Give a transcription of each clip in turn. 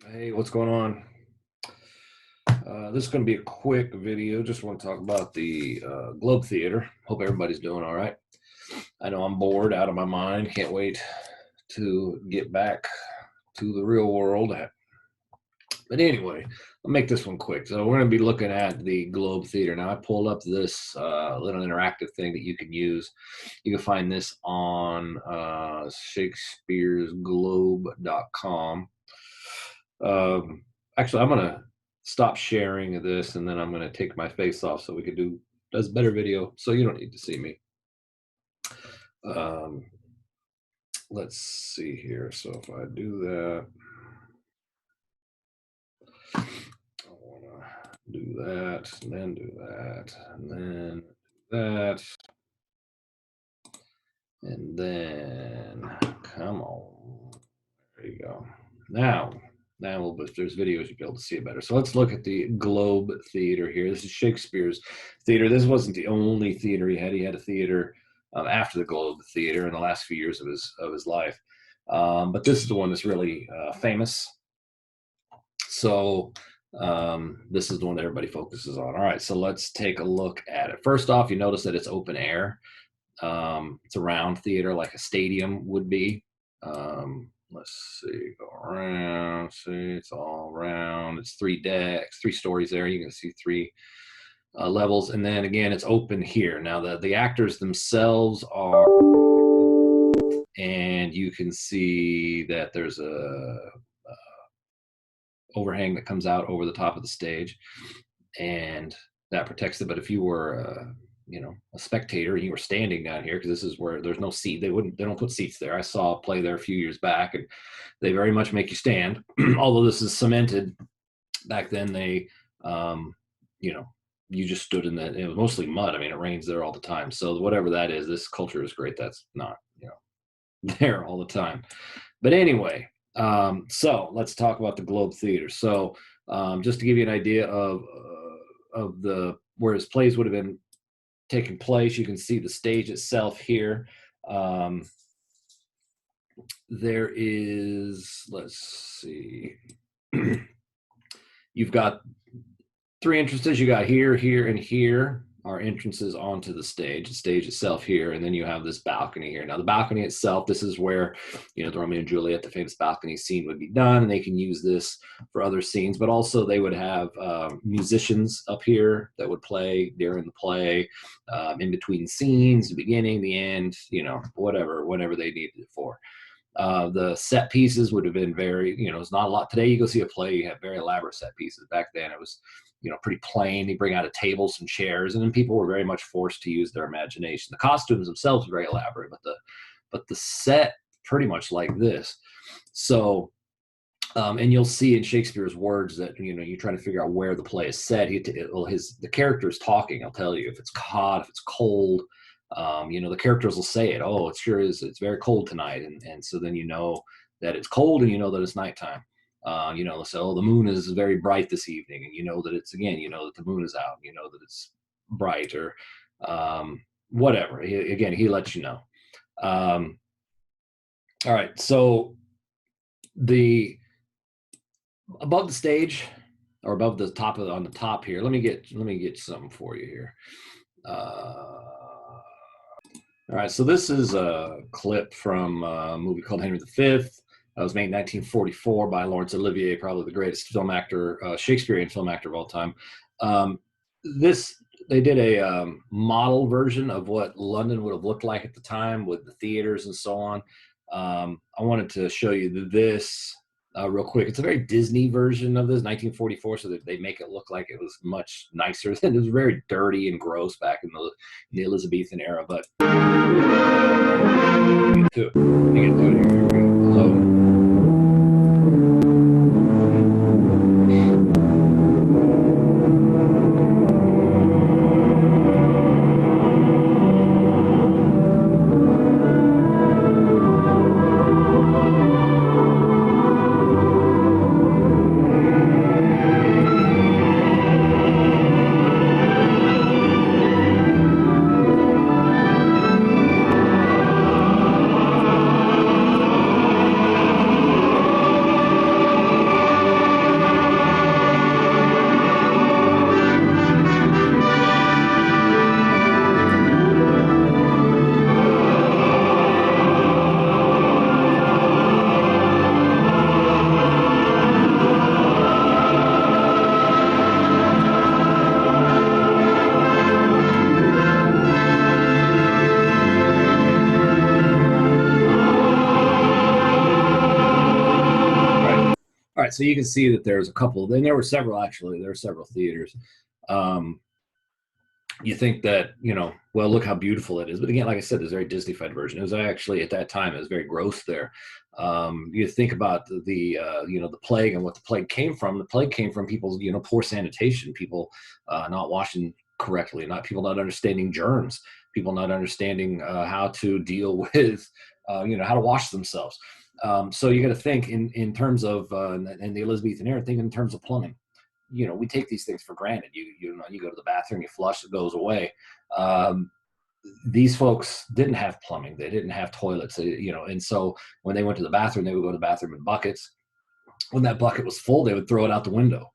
Hey, what's going on? This is going to be a quick video. Just want to talk about the Globe Theater. Hope everybody's doing all right. I know I'm bored out of my mind. Can't wait to get back to the real world. But anyway, I'll make this one quick. So we're going to be looking at the Globe Theater. Now, I pulled up this little interactive thing that you can use. You can find this on shakespearesglobe.com. Actually, I'm gonna stop sharing this, and then I'm gonna take my face off so we can do does better video. So you don't need to see me. Um, let's see here. So if I do that, I wanna do that, and then do that, and then do that, and then come on. There you go. Now, if there's videos, you'll be able to see it better. So let's look at the Globe Theater here. This is Shakespeare's theater. This wasn't the only theater he had. He had a theater after the Globe Theater in the last few years of his life. But this is the one that's really famous. So this is the one that everybody focuses on. All right, so let's take a look at it. First off, you notice that it's open air. It's a round theater like a stadium would be. Let's see, go around, see, it's all round. It's 3 decks, 3 stories there. You can see 3 levels. And then again, it's open here. Now the actors themselves are, and you can see that there's a overhang that comes out over the top of the stage, and that protects it. But if you were a spectator and you were standing down here, because this is where there's no seat, they don't put seats there. I saw a play there a few years back, and they very much make you stand. Although this is cemented, back then they you just stood in that. It was mostly mud. I mean, it rains there all the time. So whatever that is, this culture is great. That's not there all the time. But anyway, so let's talk about the Globe Theater. So just to give you an idea of the where his plays would have been taking place, you can see the stage itself here. There is, let's see, you've got 3 entrances. You got here, here, and here are entrances onto the stage itself here, and then you have this balcony here. Now the balcony itself, this is where the Romeo and Juliet, the famous balcony scene, would be done, and they can use this for other scenes. But also they would have musicians up here that would play during the play, in between scenes, the beginning, the end, whatever they needed it for. The set pieces would have been very, it's not a lot. Today you go see a play, you have very elaborate set pieces. Back then it was pretty plain. They bring out a table, some chairs, and then people were very much forced to use their imagination. The costumes themselves were very elaborate, but the set pretty much like this. So, and you'll see in Shakespeare's words that you're trying to figure out where the play is set. The character is talking. I'll tell you if it's hot, if it's cold. The characters will say it. Oh, it sure is. It's very cold tonight, and so then you know that it's cold, and you know that it's nighttime. They'll say, oh, the moon is very bright this evening, and you know that it's, again, that the moon is out, that it's bright, or whatever. He lets you know. All right, so above the stage, or above the top on the top here, let me get something for you here. All right, so this is a clip from a movie called Henry V. It was made in 1944 by Laurence Olivier, probably the greatest film actor, Shakespearean film actor of all time. They did a model version of what London would have looked like at the time with the theaters and so on. I wanted to show you this real quick. It's a very Disney version of this, 1944, so that they make it look like it was much nicer. It was very dirty and gross back in the Elizabethan era, but get to it here. Hello. right, so you can see that there's a couple, then there were several, actually, there were several theaters. Um, you think that, well, look how beautiful it is. But again, like I said, there's a very Disneyfied version. It was actually, at that time, it was very gross there. You think about the plague and what the plague came from. The plague came from people's, poor sanitation, people not washing correctly, not people not understanding germs, people not understanding how to deal with, how to wash themselves. So you got to think in terms of, in the Elizabethan era, think in terms of plumbing. We take these things for granted. You go to the bathroom, you flush, it goes away. Um, these folks didn't have plumbing. They didn't have toilets, and so when they went to the bathroom, they would go to the bathroom in buckets. When that bucket was full, they would throw it out the window.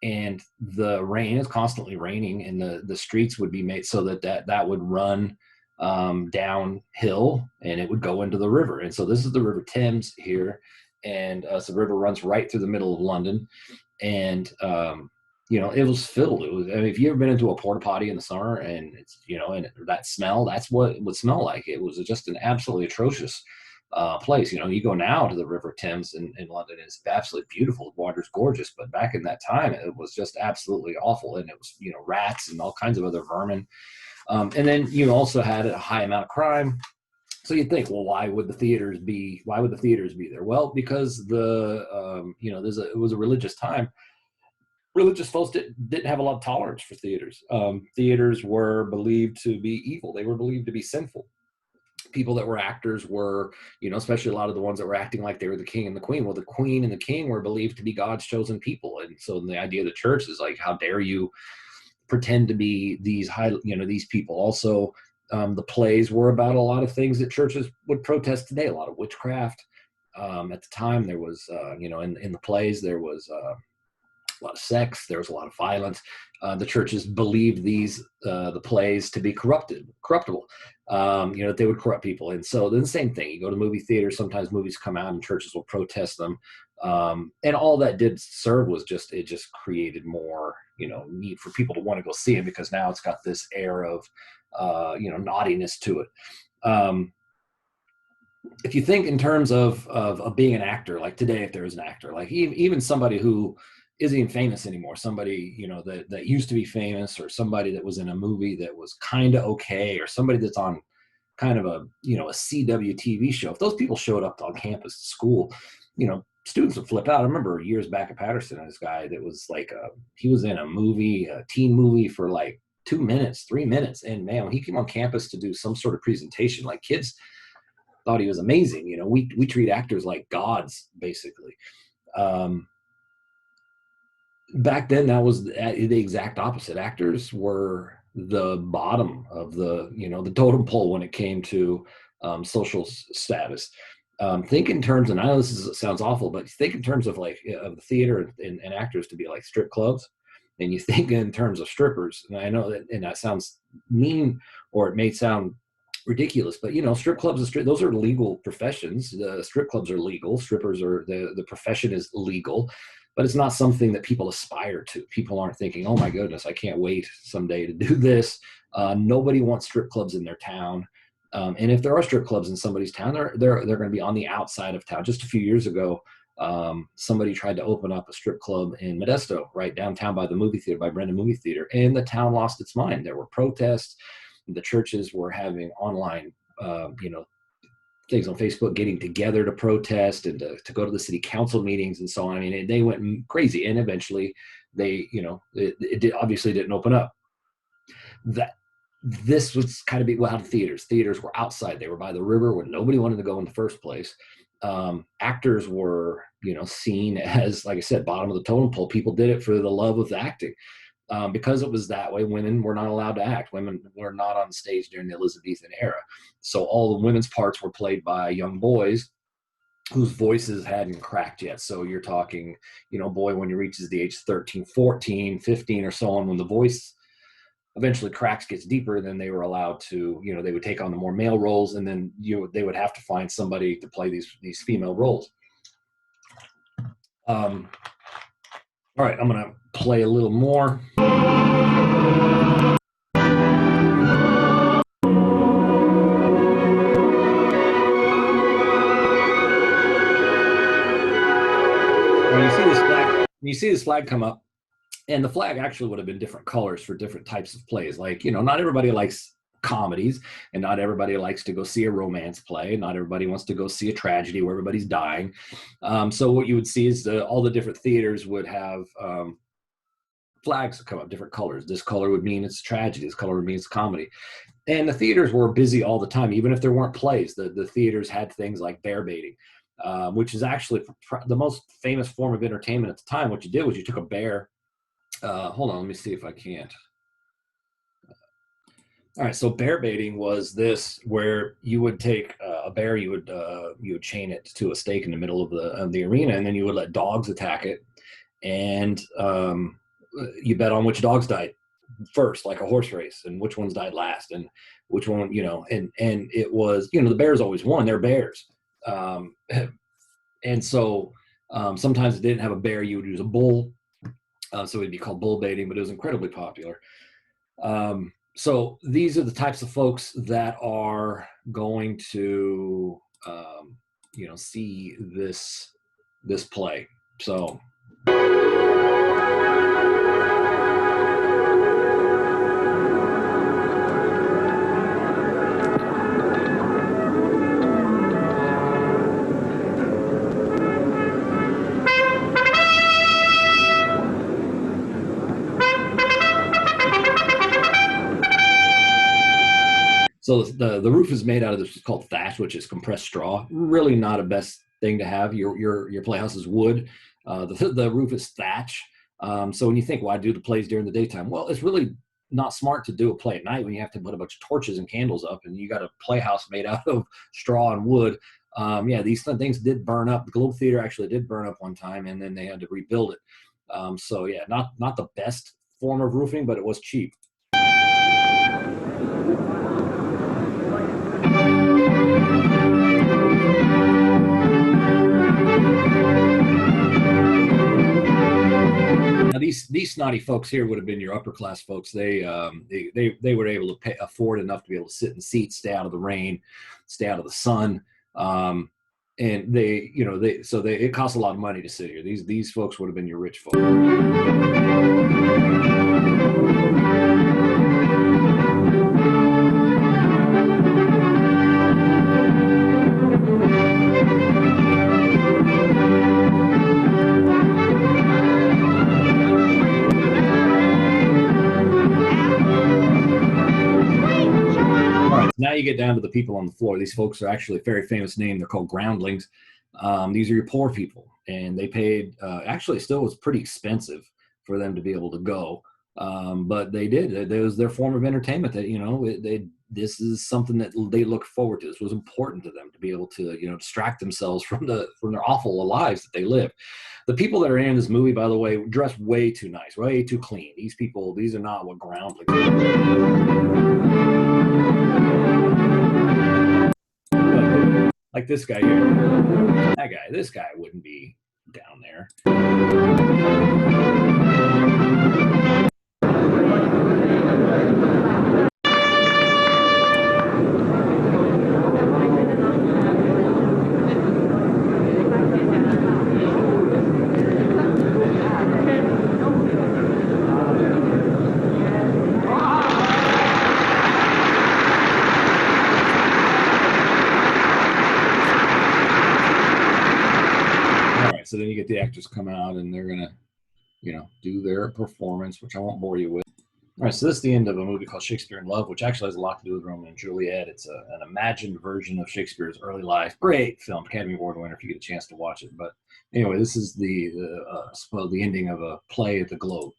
And the rain is constantly raining, and the streets would be made so that would run downhill, and it would go into the river. And so this is the River Thames here, and so the river runs right through the middle of London. And it was filled. It was, I mean, if you ever been into a porta potty in the summer, and it's, and that smell, that's what it would smell like. It was just an absolutely atrocious place. You go now to the River Thames in London, it's absolutely beautiful. The water's gorgeous, but back in that time, it was just absolutely awful. And it was, rats and all kinds of other vermin. And then you also had a high amount of crime. So you'd think, well, why would the theaters be there? Well, because it was a religious time. Religious folks didn't have a lot of tolerance for theaters. Theaters were believed to be evil. They were believed to be sinful. People that were actors were, especially a lot of the ones that were acting like they were the king and the queen. Well, the queen and the king were believed to be God's chosen people. And so the idea of the church is like, how dare you pretend to be these these people. Also, the plays were about a lot of things that churches would protest today. A lot of witchcraft. At the time, there was, in the plays, there was a lot of sex. There was a lot of violence. The churches believed the plays to be corruptible. That they would corrupt people. And so then the same thing. You go to movie theaters. Sometimes movies come out and churches will protest them. And all that did serve was it just created more, need for people to want to go see it, because now it's got this air of, naughtiness to it. If you think in terms of being an actor, like today, if there is an actor, like even somebody who isn't even famous anymore, somebody, that used to be famous, or somebody that was in a movie that was kind of okay, or somebody that's on kind of a CW TV show, if those people showed up on campus at school, students would flip out. I remember years back at Patterson, this guy that was like, he was in a teen movie for like 2 minutes, 3 minutes. And man, when he came on campus to do some sort of presentation, like kids thought he was amazing. We treat actors like gods, basically. Back then, that was the exact opposite. Actors were the bottom of the totem pole when it came to social status. Think in terms, and I know sounds awful, but think in terms of like of the theater and actors to be like strip clubs, and you think in terms of strippers. And I know that sounds mean, or it may sound ridiculous, but strip clubs and those are legal professions. The strip clubs are legal. Strippers are the profession is legal, but it's not something that people aspire to. People aren't thinking, oh my goodness, I can't wait someday to do this. Nobody wants strip clubs in their town. And if there are strip clubs in somebody's town, they're going to be on the outside of town. Just a few years ago, somebody tried to open up a strip club in Modesto, right downtown by the movie theater, by Brendan Movie Theater, and the town lost its mind. There were protests. The churches were having online, things on Facebook, getting together to protest and to go to the city council meetings and so on. I mean, they went crazy, and eventually they, obviously didn't open up. This was kind of how the theaters were outside. They were by the river where nobody wanted to go in the first place. Actors were, seen as, like I said, bottom of the totem pole. People did it for the love of acting. Because it was that way, women were not allowed to act. Women were not on stage during the Elizabethan era. So all the women's parts were played by young boys whose voices hadn't cracked yet. So you're talking, boy, when he reaches the age of 13, 14, 15 or so on, when the voice eventually cracks, gets deeper, then they were allowed to, they would take on the more male roles, and then they would have to find somebody to play these female roles. All right, I'm going to play a little more. you see this flag come up, and the flag actually would have been different colors for different types of plays. Like, you know, not everybody likes comedies, and not everybody likes to go see a romance play. Not everybody wants to go see a tragedy where everybody's dying. So what you would see is all the different theaters would have flags that come up, different colors. This color would mean it's a tragedy. This color would mean it's comedy. And the theaters were busy all the time, even if there weren't plays. The theaters had things like bear baiting, which is actually the most famous form of entertainment at the time. What you did was you took a bear. Hold on, let me see if I can't. All right, so bear baiting was this, where you would take a bear, you would chain it to a stake in the middle of the arena, and then you would let dogs attack it, and you bet on which dogs died first, like a horse race, and which ones died last, and which one, you know, and it was, you know, the bears always won. They're bears, and so sometimes it didn't have a bear, you would use a bull, so it'd be called bull baiting, but it was incredibly popular. So these are the types of folks that are going to, you know, see this play. So. So the roof is made out of this called thatch, which is compressed straw. Really not a best thing to have. Your playhouse is wood. The roof is thatch. So when you think, why do the plays during the daytime? Well, it's really not smart to do a play at night when you have to put a bunch of torches and candles up, and you got a playhouse made out of straw and wood. Yeah, these things did burn up. The Globe Theater actually did burn up one time, and then they had to rebuild it. So yeah, not the best form of roofing, but it was cheap. Now these snotty folks here would have been your upper class folks. They were able to afford enough to be able to sit in seats, stay out of the rain, stay out of the sun, and it costs a lot of money to sit here. These folks would have been your rich folks. Now you get down to the people on the floor. These folks are actually a very famous name. They're called groundlings. These are your poor people, and they paid. Actually, still was pretty expensive for them to be able to go, but they did. It was their form of entertainment. That, you know, this is something that they look forward to. This was important to them to be able to, you know, distract themselves from their awful lives that they live. The people that are in this movie, by the way, dress way too nice, way too clean. These people, these are not what groundlings are. Like this guy here, this guy wouldn't be down there. So then you get the actors come out and they're gonna, you know, do their performance, which I won't bore you with. All right, so this is the end of a movie called Shakespeare in Love, which actually has a lot to do with Romeo and Juliet. It's an imagined version of Shakespeare's early life. Great film, Academy Award winner if you get a chance to watch it. But anyway, this is the ending of a play at the Globe.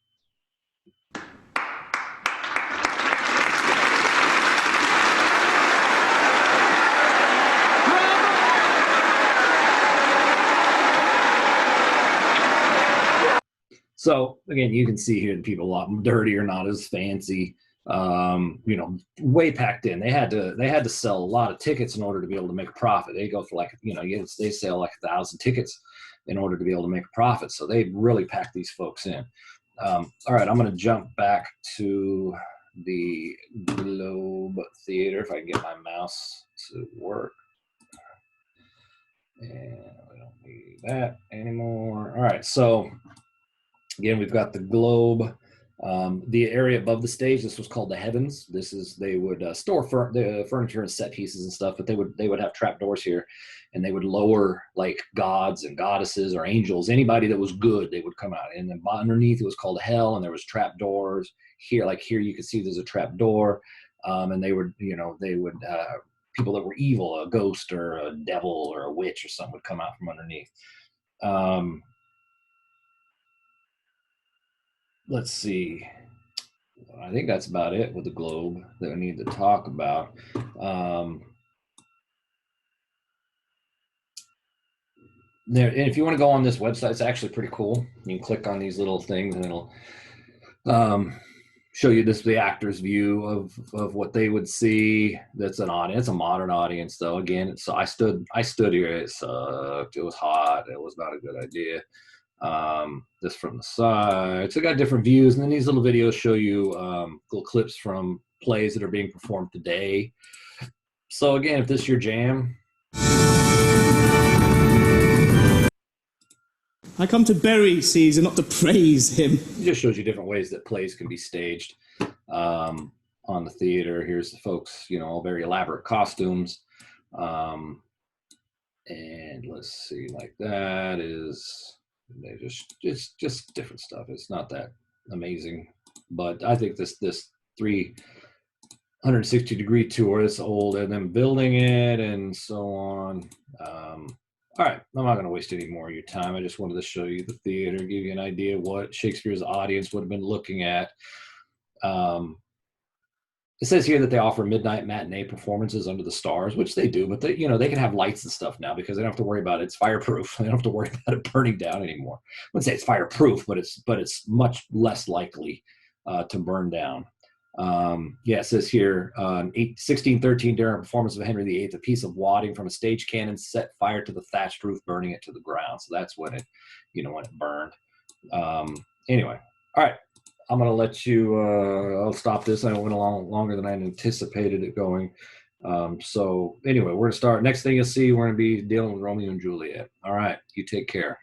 So again, you can see here the people a lot dirtier, not as fancy, you know, way packed in. They had to sell a lot of tickets in order to be able to make a profit. They go for like, you know, they sell like 1,000 tickets in order to be able to make a profit. So they really pack these folks in. All right, I'm going to jump back to the Globe Theater if I can get my mouse to work. And we don't need that anymore. All right, so again, we've got the globe. The area above the stage, this was called the heavens. This is, they would store the furniture and set pieces and stuff, but they would have trap doors here, and they would lower like gods and goddesses or angels, anybody that was good, they would come out. And then underneath it was called hell, and there was trap doors here. Like here, you can see there's a trap door, and they would, people that were evil, a ghost or a devil or a witch or something would come out from underneath. Let's see. I think that's about it with the globe that we need to talk about. And if you want to go on this website, it's actually pretty cool. You can click on these little things, and it'll show you the actor's view of what they would see. That's an audience, it's a modern audience, though. Again, so I stood here. It sucked. It was hot. It was not a good idea. This from the side. So I got different views, and then these little videos show you little clips from plays that are being performed today. So again, if this is your jam, I come to bury Caesar, not to praise him. It just shows you different ways that plays can be staged on the theater. Here's the folks, all very elaborate costumes. And let's see, like that is, they just different stuff. It's not that amazing, but I think this 360-degree tour is old, and then building it and so on. All right, I'm not going to waste any more of your time. I just wanted to show you the theater, give you an idea of what Shakespeare's audience would have been looking at. It says here that they offer midnight matinee performances under the stars, which they do, but they can have lights and stuff now because they don't have to worry about it. It's fireproof. They don't have to worry about it burning down anymore. I wouldn't say it's fireproof, but it's much less likely to burn down. It says here, 1613, during a performance of Henry VIII, a piece of wadding from a stage cannon set fire to the thatched roof, burning it to the ground. So that's when it, when it burned. Anyway, all right. I'm going to let you, I'll stop this. I went along longer than I anticipated it going. So anyway, we're going to start. Next thing you'll see, we're going to be dealing with Romeo and Juliet. All right. You take care.